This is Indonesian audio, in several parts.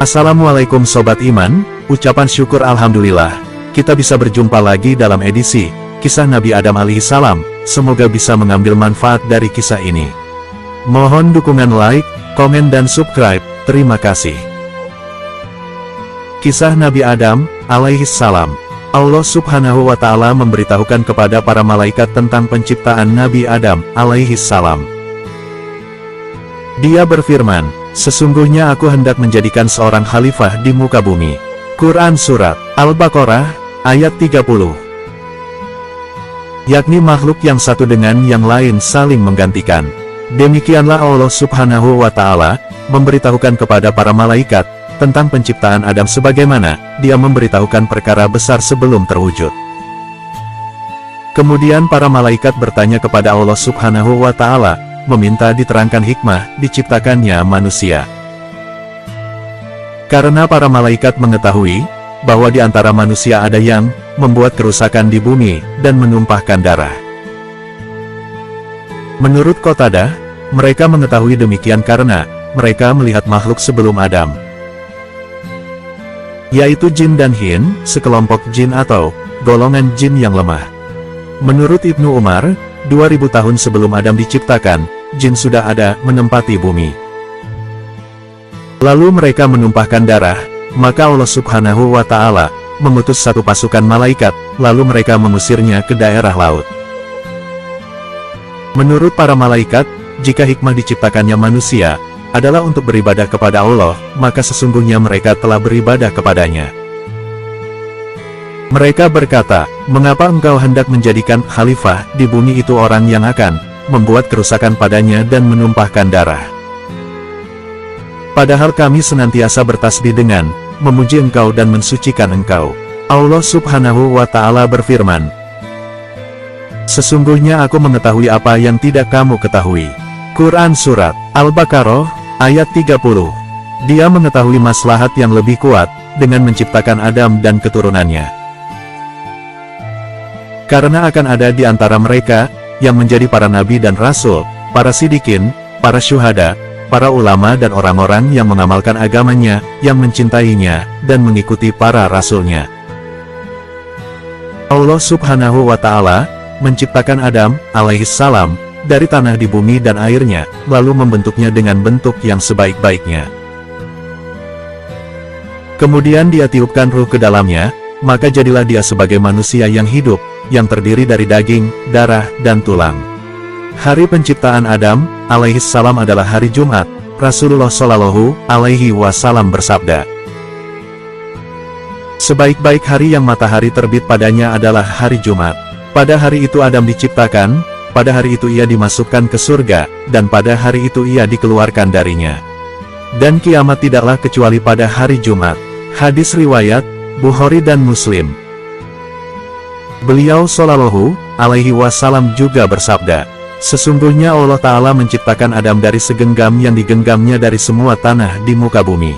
Assalamualaikum Sobat Iman, ucapan syukur Alhamdulillah, kita bisa berjumpa lagi dalam edisi Kisah Nabi Adam alaihissalam, semoga bisa mengambil manfaat dari kisah ini. Mohon dukungan like, komen dan subscribe, terima kasih. Kisah Nabi Adam alaihissalam. Allah subhanahu wa ta'ala memberitahukan kepada para malaikat tentang penciptaan Nabi Adam alaihissalam. Dia berfirman, sesungguhnya aku hendak menjadikan seorang khalifah di muka bumi. Quran Surat Al-Baqarah, ayat 30. Yakni makhluk yang satu dengan yang lain saling menggantikan. Demikianlah Allah subhanahu wa ta'ala memberitahukan kepada para malaikat tentang penciptaan Adam sebagaimana dia memberitahukan perkara besar sebelum terwujud. Kemudian para malaikat bertanya kepada Allah subhanahu wa ta'ala, meminta diterangkan hikmah diciptakannya manusia. Karena para malaikat mengetahui bahwa di antara manusia ada yang membuat kerusakan di bumi dan menumpahkan darah. Menurut Qatadah, mereka mengetahui demikian karena mereka melihat makhluk sebelum Adam, yaitu jin dan hin, sekelompok jin atau golongan jin yang lemah. Menurut Ibnu Umar, 2000 tahun sebelum Adam diciptakan, jin sudah ada menempati bumi. Lalu mereka menumpahkan darah, maka Allah subhanahu wa ta'ala mengutus satu pasukan malaikat, lalu mereka mengusirnya ke daerah laut. Menurut para malaikat, jika hikmah diciptakannya manusia adalah untuk beribadah kepada Allah, maka sesungguhnya mereka telah beribadah kepadanya. Mereka berkata, mengapa engkau hendak menjadikan khalifah di bumi itu orang yang akan membuat kerusakan padanya dan menumpahkan darah? Padahal kami senantiasa bertasbih dengan memuji engkau dan mensucikan engkau. Allah subhanahu wa ta'ala berfirman, sesungguhnya aku mengetahui apa yang tidak kamu ketahui. Quran Surat Al-Baqarah, ayat 30. Dia mengetahui maslahat yang lebih kuat dengan menciptakan Adam dan keturunannya. Karena akan ada di antara mereka yang menjadi para nabi dan rasul, para sidikin, para syuhada, para ulama dan orang-orang yang mengamalkan agamanya, yang mencintainya, dan mengikuti para rasulnya. Allah subhanahu wa ta'ala menciptakan Adam alaihissalam dari tanah di bumi dan airnya, lalu membentuknya dengan bentuk yang sebaik-baiknya. Kemudian dia tiupkan ruh ke dalamnya, maka jadilah dia sebagai manusia yang hidup, yang terdiri dari daging, darah, dan tulang. Hari penciptaan Adam alaihissalam adalah hari Jumat. Rasulullah Shallallahu alaihi wasallam bersabda, sebaik-baik hari yang matahari terbit padanya adalah hari Jumat. Pada hari itu Adam diciptakan, pada hari itu ia dimasukkan ke surga, dan pada hari itu ia dikeluarkan darinya. Dan kiamat tidaklah kecuali pada hari Jumat. Hadis riwayat Bukhari dan Muslim. Beliau Shallallahu alaihi wasallam juga bersabda, sesungguhnya Allah Ta'ala menciptakan Adam dari segenggam yang digenggamnya dari semua tanah di muka bumi.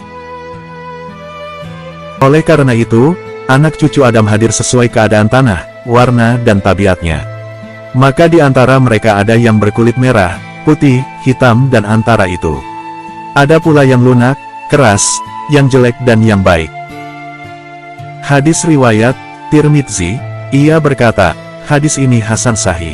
Oleh karena itu, anak cucu Adam hadir sesuai keadaan tanah, warna dan tabiatnya. Maka di antara mereka ada yang berkulit merah, putih, hitam dan antara itu ada pula yang lunak, keras, yang jelek dan yang baik. Hadis riwayat Tirmidzi. Ia berkata, hadis ini hasan sahih.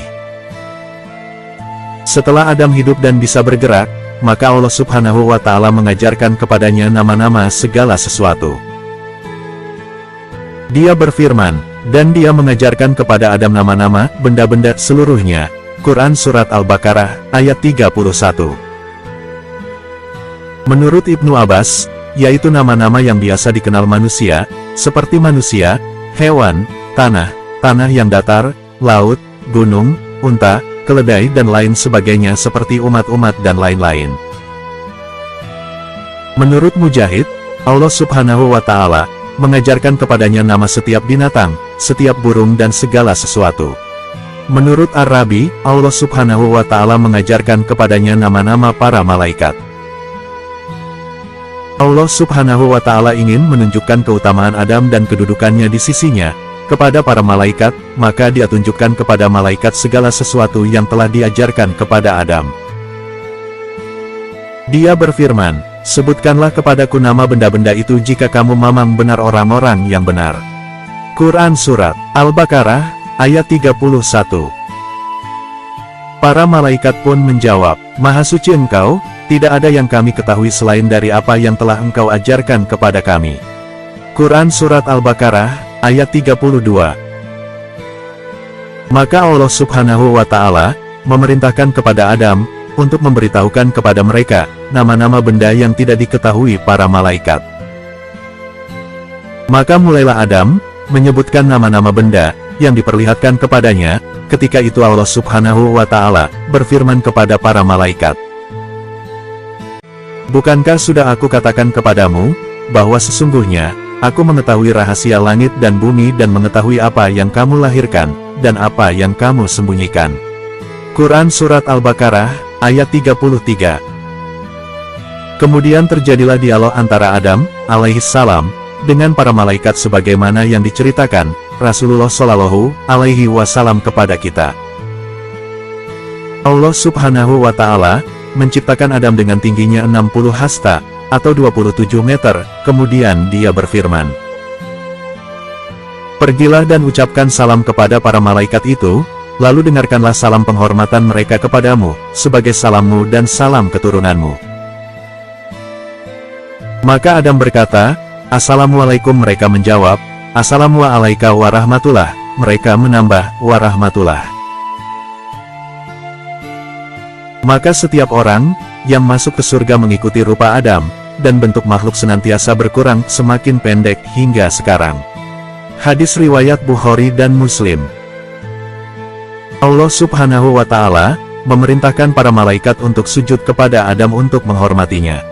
Setelah Adam hidup dan bisa bergerak, maka Allah subhanahu wa ta'ala mengajarkan kepadanya nama-nama segala sesuatu. Dia berfirman, dan dia mengajarkan kepada Adam nama-nama benda-benda seluruhnya. Quran Surat Al-Baqarah, ayat 31. Menurut Ibnu Abbas, yaitu nama-nama yang biasa dikenal manusia, seperti manusia, hewan, tanah yang datar, laut, gunung, unta, keledai dan lain sebagainya seperti umat-umat dan lain-lain. Menurut Mujahid, Allah subhanahu wa ta'ala mengajarkan kepadanya nama setiap binatang, setiap burung dan segala sesuatu. Menurut Ar-Rabi, Allah subhanahu wa ta'ala mengajarkan kepadanya nama-nama para malaikat. Allah subhanahu wa ta'ala ingin menunjukkan keutamaan Adam dan kedudukannya di sisinya kepada para malaikat, maka dia tunjukkan kepada malaikat segala sesuatu yang telah diajarkan kepada Adam. Dia berfirman, Sebutkanlah kepadaku nama benda-benda itu jika kamu memang benar orang-orang yang benar. Quran Surat Al-Baqarah, ayat 31. Para malaikat pun menjawab, Maha suci Engkau, tidak ada yang kami ketahui selain dari apa yang telah Engkau ajarkan kepada kami. Quran Surat Al-Baqarah, ayat 32. Maka Allah Subhanahu wa Ta'ala memerintahkan kepada Adam untuk memberitahukan kepada mereka nama-nama benda yang tidak diketahui para malaikat. Maka mulailah Adam menyebutkan nama-nama benda yang diperlihatkan kepadanya. Ketika itu Allah Subhanahu wa Ta'ala berfirman kepada para malaikat, Bukankah sudah aku katakan kepadamu bahwa sesungguhnya aku mengetahui rahasia langit dan bumi dan mengetahui apa yang kamu lahirkan dan apa yang kamu sembunyikan. Quran Surat Al-Baqarah, ayat 33. Kemudian terjadilah dialog antara Adam, alaihissalam, dengan para malaikat sebagaimana yang diceritakan Rasulullah Shallallahu alaihi wasallam kepada kita. Allah Subhanahu wa Ta'ala menciptakan Adam dengan tingginya 60 hasta, atau 27 meter, kemudian dia berfirman, Pergilah dan ucapkan salam kepada para malaikat itu, lalu dengarkanlah salam penghormatan mereka kepadamu, sebagai salammu dan salam keturunanmu. Maka Adam berkata, Assalamualaikum, mereka menjawab, Assalamualaikum warahmatullah, mereka menambah, warahmatullah. Maka setiap orang yang masuk ke surga mengikuti rupa Adam, dan bentuk makhluk senantiasa berkurang semakin pendek hingga sekarang. Hadis riwayat Bukhari dan Muslim. Allah Subhanahu wa Ta'ala memerintahkan para malaikat untuk sujud kepada Adam untuk menghormatinya.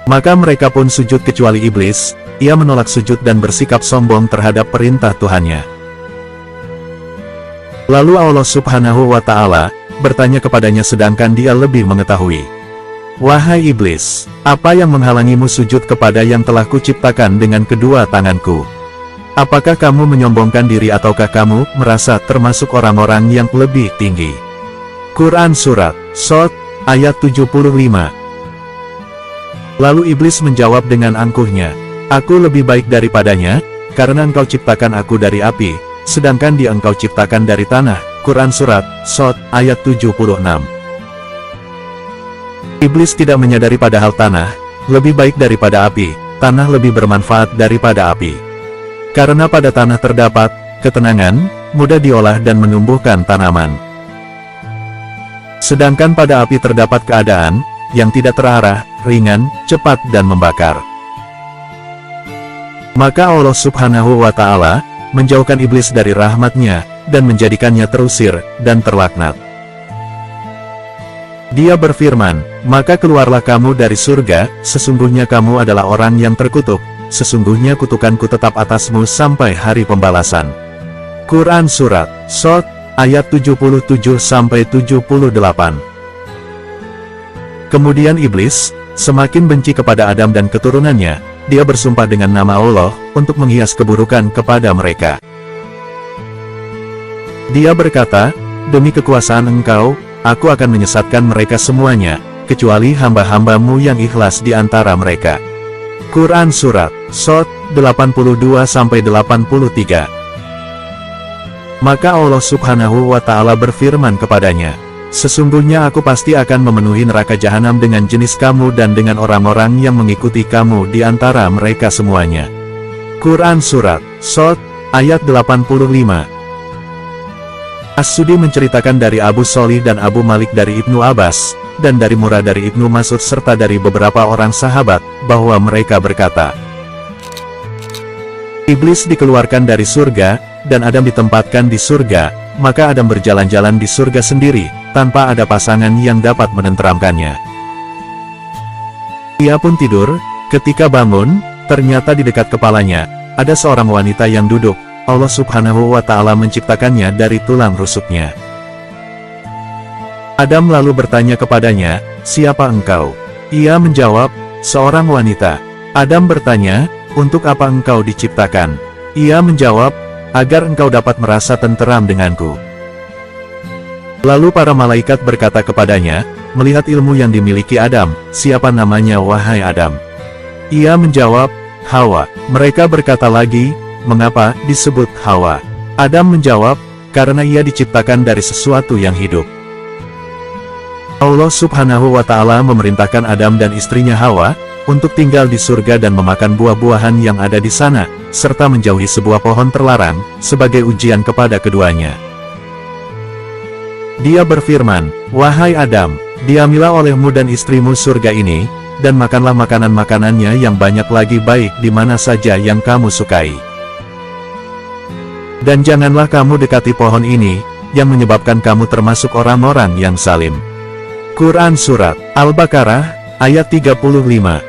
Maka mereka pun sujud kecuali iblis. Ia menolak sujud dan bersikap sombong terhadap perintah Tuhannya. Lalu Allah Subhanahu wa Ta'ala bertanya kepadanya sedangkan dia lebih mengetahui. Wahai iblis, apa yang menghalangimu sujud kepada yang telah kuciptakan dengan kedua tanganku? Apakah kamu menyombongkan diri ataukah kamu merasa termasuk orang-orang yang lebih tinggi? Quran Surat Shad, ayat 75. Lalu iblis menjawab dengan angkuhnya, Aku lebih baik daripadanya, karena engkau ciptakan aku dari api, sedangkan dia engkau ciptakan dari tanah. Quran Surat Shad, ayat 76. Iblis tidak menyadari padahal tanah lebih baik daripada api, tanah lebih bermanfaat daripada api. Karena pada tanah terdapat ketenangan, mudah diolah dan menumbuhkan tanaman. Sedangkan pada api terdapat keadaan yang tidak terarah, ringan, cepat dan membakar. Maka Allah Subhanahu wa Ta'ala menjauhkan iblis dari rahmatnya dan menjadikannya terusir dan terlaknat. Dia berfirman, maka keluarlah kamu dari surga, sesungguhnya kamu adalah orang yang terkutuk, sesungguhnya kutukanku tetap atasmu sampai hari pembalasan. Quran Surat Shad, ayat 77-78. Kemudian iblis semakin benci kepada Adam dan keturunannya, dia bersumpah dengan nama Allah untuk menghias keburukan kepada mereka. Dia berkata, demi kekuasaan engkau, aku akan menyesatkan mereka semuanya, kecuali hamba-hambamu yang ikhlas di antara mereka. Quran Surat Shad, 82-83. Maka Allah Subhanahu wa Ta'ala berfirman kepadanya, Sesungguhnya aku pasti akan memenuhi neraka jahanam dengan jenis kamu dan dengan orang-orang yang mengikuti kamu di antara mereka semuanya. Quran Surat Shad, ayat 85. As-Sudi menceritakan dari Abu Sholih dan Abu Malik dari Ibnu Abbas, dan dari Murrah dari Ibnu Mas'ud serta dari beberapa orang sahabat, bahwa mereka berkata, Iblis dikeluarkan dari surga, dan Adam ditempatkan di surga, maka Adam berjalan-jalan di surga sendiri, tanpa ada pasangan yang dapat menenteramkannya. Ia pun tidur, ketika bangun, ternyata di dekat kepalanya, ada seorang wanita yang duduk. Allah Subhanahu wa Ta'ala menciptakannya dari tulang rusuknya. Adam lalu bertanya kepadanya, siapa engkau? Ia menjawab, seorang wanita. Adam bertanya, untuk apa engkau diciptakan? Ia menjawab, agar engkau dapat merasa tenteram denganku. Lalu para malaikat berkata kepadanya, melihat ilmu yang dimiliki Adam, "Siapa namanya wahai Adam?" Ia menjawab, "Hawa." Mereka berkata lagi, "Mengapa disebut Hawa?" Adam menjawab, "Karena ia diciptakan dari sesuatu yang hidup." Allah Subhanahu wa Ta'ala memerintahkan Adam dan istrinya Hawa untuk tinggal di surga dan memakan buah-buahan yang ada di sana, serta menjauhi sebuah pohon terlarang sebagai ujian kepada keduanya. Dia berfirman, "Wahai Adam, diamilah olehmu dan istrimu surga ini, dan makanlah makanan-makanannya yang banyak lagi baik di mana saja yang kamu sukai. Dan janganlah kamu dekati pohon ini, yang menyebabkan kamu termasuk orang-orang yang zalim." Quran Surat Al-Baqarah, ayat 35.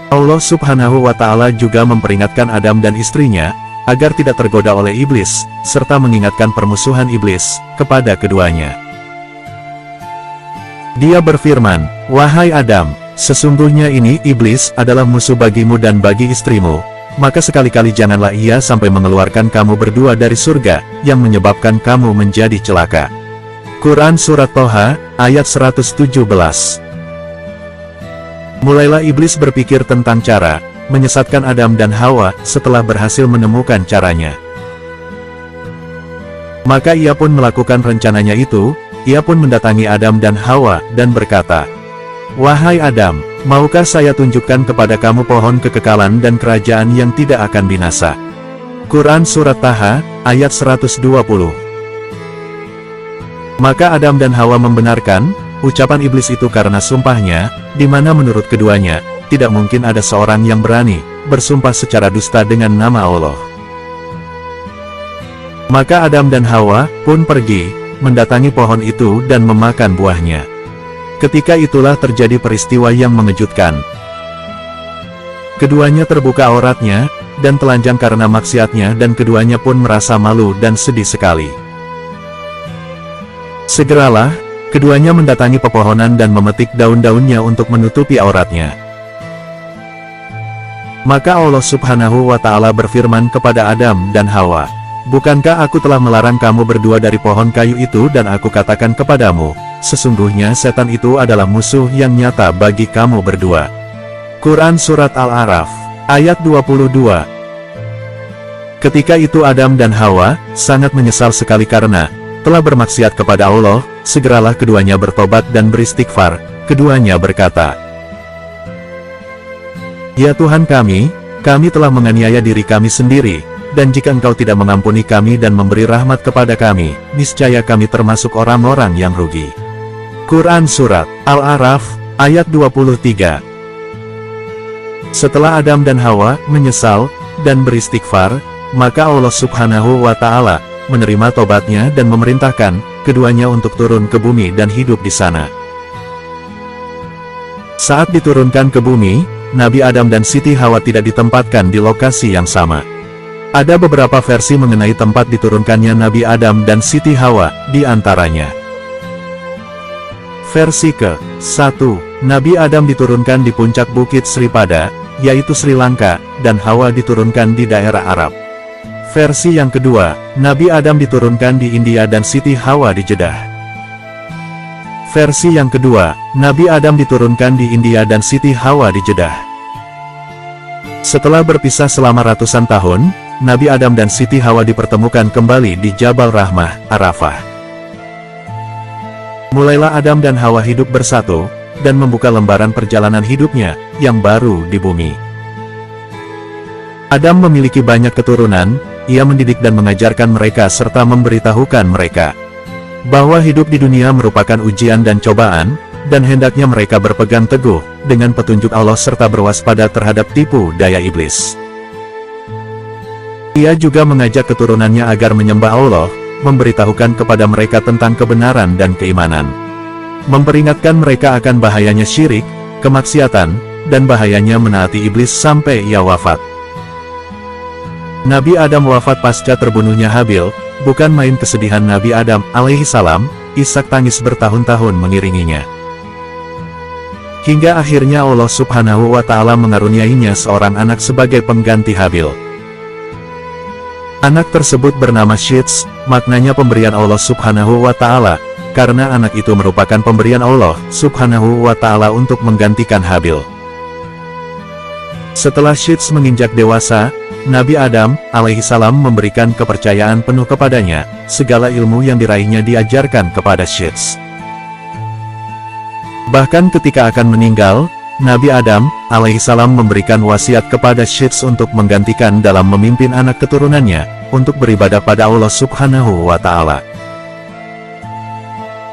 Allah Subhanahu wa Ta'ala juga memperingatkan Adam dan istrinya, agar tidak tergoda oleh iblis, serta mengingatkan permusuhan iblis kepada keduanya. Dia berfirman, "Wahai Adam, sesungguhnya ini iblis adalah musuh bagimu dan bagi istrimu, maka sekali-kali janganlah ia sampai mengeluarkan kamu berdua dari surga, yang menyebabkan kamu menjadi celaka." Quran Surat Toha, ayat 117. Mulailah iblis berpikir tentang cara menyesatkan Adam dan Hawa setelah berhasil menemukan caranya. Maka ia pun melakukan rencananya itu. Ia pun mendatangi Adam dan Hawa dan berkata, "Wahai Adam, maukah saya tunjukkan kepada kamu pohon kekekalan dan kerajaan yang tidak akan binasa?" Quran Surat Taha, ayat 120. Maka Adam dan Hawa membenarkan ucapan iblis itu karena sumpahnya, di mana menurut keduanya, tidak mungkin ada seorang yang berani bersumpah secara dusta dengan nama Allah. Maka Adam dan Hawa pun pergi, mendatangi pohon itu dan memakan buahnya. Ketika itulah terjadi peristiwa yang mengejutkan. Keduanya terbuka auratnya, dan telanjang karena maksiatnya dan keduanya pun merasa malu dan sedih sekali. Segeralah, keduanya mendatangi pepohonan dan memetik daun-daunnya untuk menutupi auratnya. Maka Allah Subhanahu wa Ta'ala berfirman kepada Adam dan Hawa, "Bukankah aku telah melarang kamu berdua dari pohon kayu itu dan aku katakan kepadamu, sesungguhnya setan itu adalah musuh yang nyata bagi kamu berdua." Quran Surat Al-A'raf, ayat 22. Ketika itu Adam dan Hawa sangat menyesal sekali karena telah bermaksiat kepada Allah. Segeralah keduanya bertobat dan beristighfar. Keduanya berkata, "Ya Tuhan kami telah menganiaya diri kami sendiri, dan jika Engkau tidak mengampuni kami dan memberi rahmat kepada kami, niscaya kami termasuk orang-orang yang rugi." Quran Surat Al-A'raf, ayat 23. Setelah Adam dan Hawa menyesal dan beristighfar, maka Allah Subhanahu wa Ta'ala menerima tobatnya dan memerintahkan keduanya untuk turun ke bumi dan hidup di sana. Saat diturunkan ke bumi, Nabi Adam dan Siti Hawa tidak ditempatkan di lokasi yang sama. Ada beberapa versi mengenai tempat diturunkannya Nabi Adam dan Siti Hawa, di antaranya. Versi ke-1, Nabi Adam diturunkan di puncak Bukit Sripada, yaitu Sri Lanka, dan Hawa diturunkan di daerah Arab. Versi yang kedua, Nabi Adam diturunkan di India dan Siti Hawa di Jeddah. Versi yang kedua, Nabi Adam diturunkan di India dan Siti Hawa di Jeddah. Setelah berpisah selama ratusan tahun, Nabi Adam dan Siti Hawa dipertemukan kembali di Jabal Rahmah, Arafah. Mulailah Adam dan Hawa hidup bersatu, dan membuka lembaran perjalanan hidupnya yang baru di bumi. Adam memiliki banyak keturunan. Ia mendidik dan mengajarkan mereka serta memberitahukan mereka bahwa hidup di dunia merupakan ujian dan cobaan, dan hendaknya mereka berpegang teguh dengan petunjuk Allah serta berwaspada terhadap tipu daya iblis. Ia juga mengajak keturunannya agar menyembah Allah, memberitahukan kepada mereka tentang kebenaran dan keimanan, memperingatkan mereka akan bahayanya syirik, kemaksiatan, dan bahayanya menaati iblis sampai ia wafat. Nabi Adam wafat pasca terbunuhnya Habil. Bukan main kesedihan Nabi Adam alaihissalam. Ishak tangis bertahun-tahun mengiringinya. Hingga akhirnya Allah Subhanahu wa Ta'ala mengaruniainya seorang anak sebagai pengganti Habil. Anak tersebut bernama Syits, maknanya pemberian Allah Subhanahu wa Ta'ala, karena anak itu merupakan pemberian Allah Subhanahu wa Ta'ala untuk menggantikan Habil. Setelah Syits menginjak dewasa, Nabi Adam alaihissalam memberikan kepercayaan penuh kepadanya. Segala ilmu yang diraihnya diajarkan kepada Syits. Bahkan ketika akan meninggal, Nabi Adam alaihissalam memberikan wasiat kepada Syits untuk menggantikan dalam memimpin anak keturunannya untuk beribadah pada Allah Subhanahu wa Ta'ala.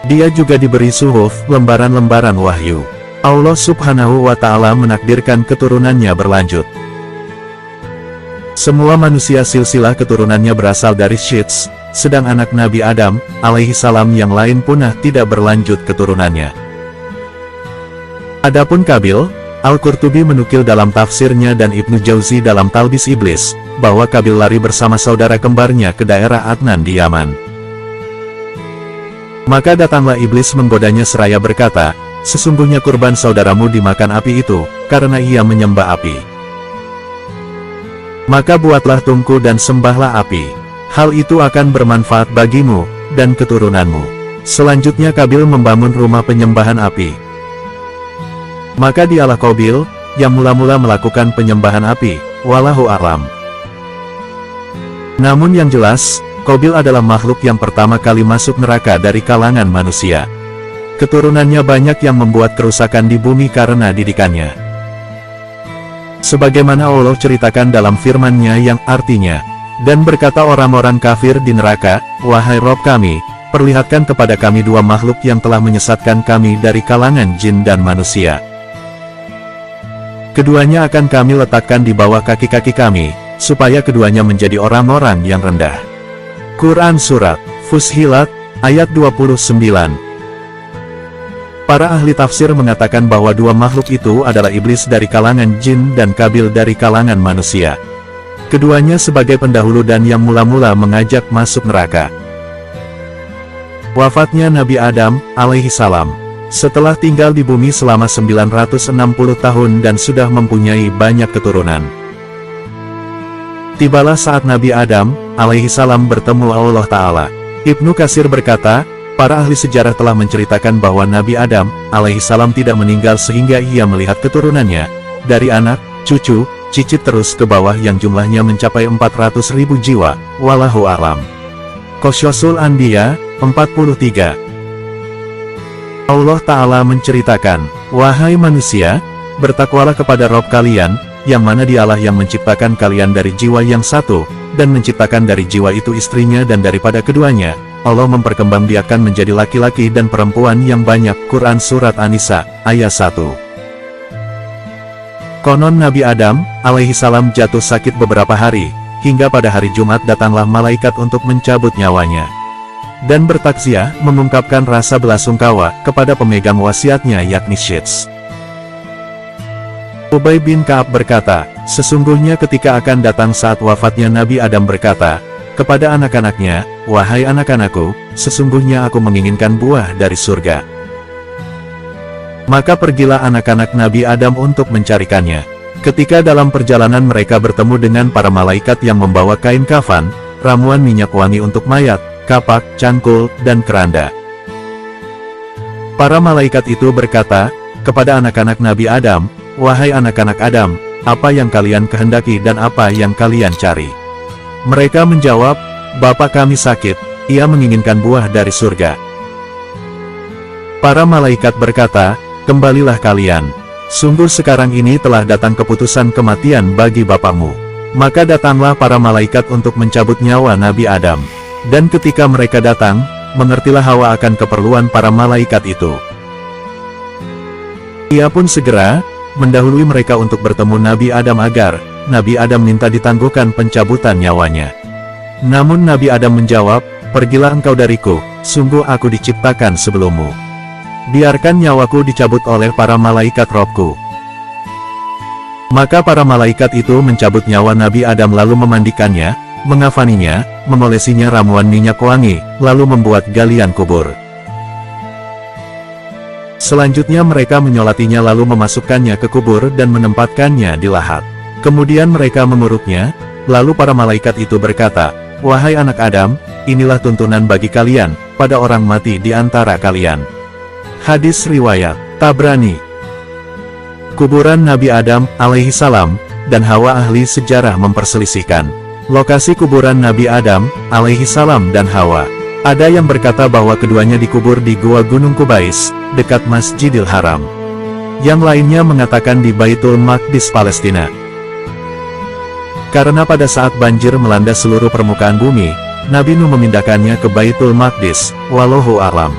Dia juga diberi suhuf, lembaran-lembaran wahyu. Allah Subhanahu wa Ta'ala menakdirkan keturunannya berlanjut. Semua manusia silsilah keturunannya berasal dari Syits, sedang anak Nabi Adam alaihissalam yang lain punah tidak berlanjut keturunannya. Adapun Kabil, Al-Qurtubi menukil dalam tafsirnya dan Ibnu Jauzi dalam Talbis Iblis, bahwa Kabil lari bersama saudara kembarnya ke daerah Adnan di Yaman. Maka datanglah iblis menggodanya seraya berkata, sesungguhnya kurban saudaramu dimakan api itu, karena ia menyembah api. Maka buatlah tungku dan sembahlah api. Hal itu akan bermanfaat bagimu, dan keturunanmu. Selanjutnya Kabil membangun rumah penyembahan api. Maka dialah Qabil, yang mula-mula melakukan penyembahan api, wallahu a'lam. Namun yang jelas, Qabil adalah makhluk yang pertama kali masuk neraka dari kalangan manusia. Keturunannya banyak yang membuat kerusakan di bumi karena didikannya. Sebagaimana Allah ceritakan dalam firman-Nya yang artinya, dan berkata orang-orang kafir di neraka, wahai Rob kami, perlihatkan kepada kami dua makhluk yang telah menyesatkan kami dari kalangan jin dan manusia. Keduanya akan kami letakkan di bawah kaki-kaki kami, supaya keduanya menjadi orang-orang yang rendah. Quran Surat Fussilat, ayat 29. Para ahli tafsir mengatakan bahwa dua makhluk itu adalah iblis dari kalangan jin dan Kabil dari kalangan manusia. Keduanya sebagai pendahulu dan yang mula-mula mengajak masuk neraka. Wafatnya Nabi Adam alaihissalam. Setelah tinggal di bumi selama 960 tahun dan sudah mempunyai banyak keturunan. Tibalah saat Nabi Adam alaihissalam bertemu Allah Ta'ala. Ibnu Katsir berkata, para ahli sejarah telah menceritakan bahwa Nabi Adam alaihissalam tidak meninggal sehingga ia melihat keturunannya, dari anak, cucu, cicit terus ke bawah yang jumlahnya mencapai 400.000 jiwa, wallahu a'lam. Qasyasul Anbiya, 43. Allah Ta'ala menceritakan, wahai manusia, bertakwalah kepada Rob kalian, yang mana dialah yang menciptakan kalian dari jiwa yang satu, dan menciptakan dari jiwa itu istrinya dan daripada keduanya, Allah memperkembangbiakkan menjadi laki-laki dan perempuan yang banyak. Quran Surat An-Nisa, ayat 1. Konon Nabi Adam alaihissalam jatuh sakit beberapa hari, hingga pada hari Jumat datanglah malaikat untuk mencabut nyawanya. Dan bertakziah mengungkapkan rasa belasungkawa kepada pemegang wasiatnya yakni Syits. Ubay bin Ka'ab berkata, sesungguhnya ketika akan datang saat wafatnya Nabi Adam berkata, kepada anak-anaknya, wahai anak-anakku, sesungguhnya aku menginginkan buah dari surga. Maka pergilah anak-anak Nabi Adam untuk mencarikannya. Ketika dalam perjalanan mereka bertemu dengan para malaikat yang membawa kain kafan, ramuan minyak wangi untuk mayat, kapak, cangkul, dan keranda. Para malaikat itu berkata, kepada anak-anak Nabi Adam, wahai anak-anak Adam, apa yang kalian kehendaki dan apa yang kalian cari? Mereka menjawab, Bapak kami sakit, ia menginginkan buah dari surga. Para malaikat berkata, kembalilah kalian. Sungguh sekarang ini telah datang keputusan kematian bagi bapakmu. Maka datanglah para malaikat untuk mencabut nyawa Nabi Adam. Dan ketika mereka datang, mengertilah Hawa akan keperluan para malaikat itu. Ia pun segera mendahului mereka untuk bertemu Nabi Adam agar Nabi Adam minta ditangguhkan pencabutan nyawanya. Namun Nabi Adam menjawab, pergilah engkau dariku, sungguh aku diciptakan sebelummu. Biarkan nyawaku dicabut oleh para malaikat Robku. Maka para malaikat itu mencabut nyawa Nabi Adam lalu memandikannya, mengafaninya, memolesinya ramuan minyak wangi, lalu membuat galian kubur. Selanjutnya mereka menyolatinya lalu memasukkannya ke kubur dan menempatkannya di lahat. Kemudian mereka menguruknya, lalu para malaikat itu berkata, wahai anak Adam, inilah tuntunan bagi kalian, pada orang mati di antara kalian. Hadis riwayat Tabrani. Kuburan Nabi Adam alaihi salam dan Hawa. Ahli sejarah memperselisihkan lokasi kuburan Nabi Adam alaihi salam dan Hawa. Ada yang berkata bahwa keduanya dikubur di Gua Gunung Kubais, dekat Masjidil Haram. Yang lainnya mengatakan di Baitul Maqdis, Palestina. Karena pada saat banjir melanda seluruh permukaan bumi, Nabi Nuh memindahkannya ke Baitul Maqdis, wallahu a'lam.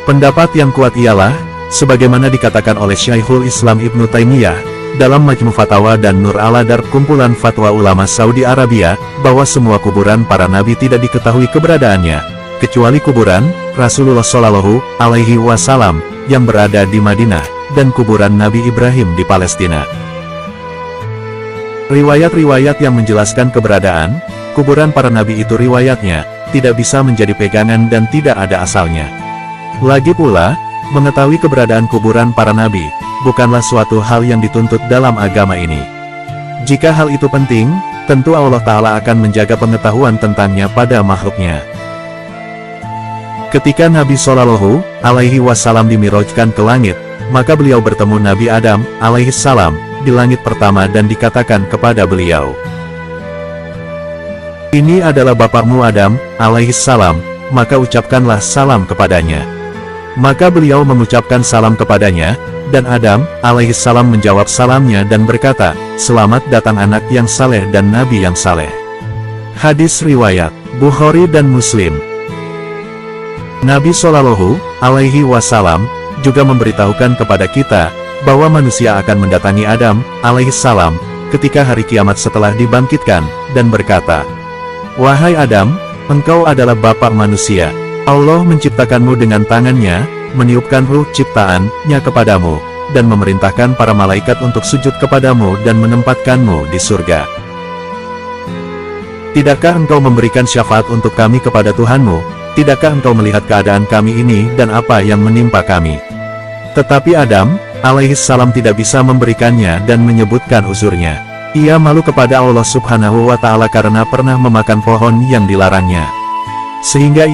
Pendapat yang kuat ialah, sebagaimana dikatakan oleh Syekhul Islam Ibnu Taimiyah, dalam Majmu' Fatawa dan Nur al-Darb kumpulan fatwa ulama Saudi Arabia, bahwa semua kuburan para nabi tidak diketahui keberadaannya, kecuali kuburan Rasulullah Shallallahu Alaihi Wasallam, yang berada di Madinah, dan kuburan Nabi Ibrahim di Palestina. Riwayat-riwayat yang menjelaskan keberadaan kuburan para nabi itu riwayatnya tidak bisa menjadi pegangan dan tidak ada asalnya. Lagi pula, mengetahui keberadaan kuburan para nabi bukanlah suatu hal yang dituntut dalam agama ini. Jika hal itu penting, tentu Allah Ta'ala akan menjaga pengetahuan tentangnya pada makhluknya. Ketika Nabi Shallallahu Alaihi Wasallam dimirajkan ke langit, maka beliau bertemu Nabi Adam alaihi salam di langit pertama dan dikatakan kepada beliau, "Ini adalah bapakmu Adam alaihi salam, maka ucapkanlah salam kepadanya." Maka beliau mengucapkan salam kepadanya, dan Adam alaihi salam menjawab salamnya dan berkata, "Selamat datang anak yang saleh dan nabi yang saleh." Hadis riwayat Bukhari dan Muslim. Nabi Shallallahu Alaihi Wasallam juga memberitahukan kepada kita bahwa manusia akan mendatangi Adam alaihi salam ketika hari kiamat setelah dibangkitkan, dan berkata, "Wahai Adam, engkau adalah bapak manusia. Allah menciptakanmu dengan tangannya, meniupkan ruh ciptaannya kepadamu, dan memerintahkan para malaikat untuk sujud kepadamu dan menempatkanmu di surga. Tidakkah engkau memberikan syafaat untuk kami kepada Tuhanmu? Tidakkah engkau melihat keadaan kami ini dan apa yang menimpa kami?" Tetapi Adam alaihi salam tidak bisa memberikannya dan menyebutkan uzurnya. Ia malu kepada Allah Subhanahu wa Ta'ala karena pernah memakan pohon yang dilarangnya. Sehingga